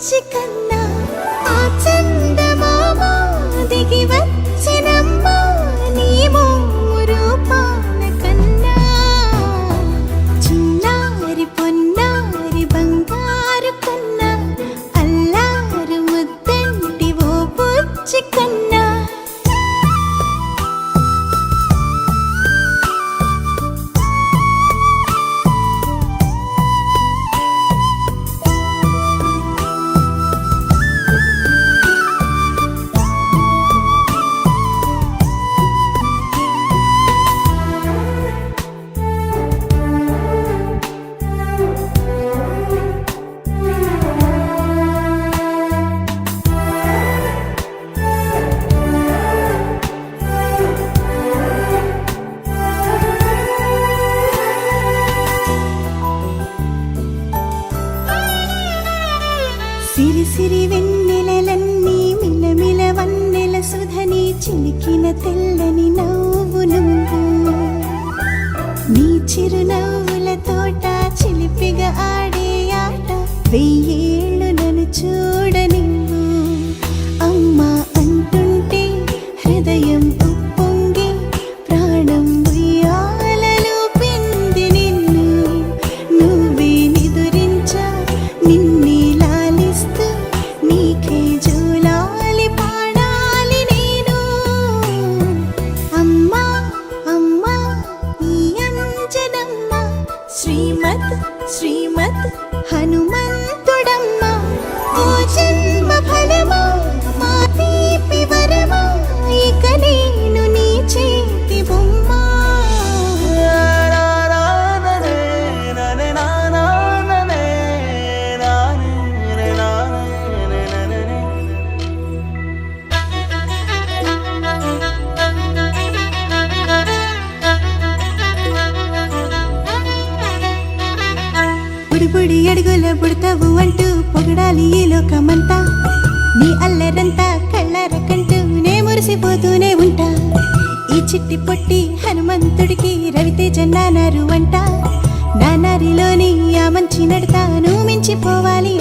బుచ్చి కన్నా ఆ చందమామ దిగి వచ్చినమ్మ నీ రూపాల కన్నా చిన్నారి పొన్నారి బంగారు కన్నా అల్లారు ముద్దంటి ఓ బుచ్చి కన్నా సిరి సిరి వెన్నెలలన్నీ మిలమిల వన్నెల సుధని చిలికిన తెల్లని నవ్వు నువ్వు నీ చిరునవ్వుల తోట చిలిపిగా ఆడే ఆట వెయ్యేళ్ళు నన్ను చూడనివ్వు అమ్మా అంటుంటే హృదయం ఉప్పొంగి ప్రాణం ఉయ్యాలలో పిండి నిన్ను నువ్వే నిదురించా నిన్నే నీకే జూలాలి పాడాలి నేను అమ్మా అమ్మా ఈ అంజనమ్మ శ్రీమత్ శ్రీమత్ హనుమంతుడమ్మ ఓ జన్మ ఫలమా మా తీపి వరమా ఇక నేను నీ చేతి బొమ్మ బుడి అడుగుల బుడతావు అంటూ పొగడాలి ఈ లోకమంతా నీ అల్లరంతా కళ్ళరకంటూ నే మురిసిపోతూనే ఉంటా ఈ చిట్టి పొట్టి హనుమంతుడికి రవితేజ నానారు అంట నానారిలోని ఆ మంచి నడతాను మించిపోవాలి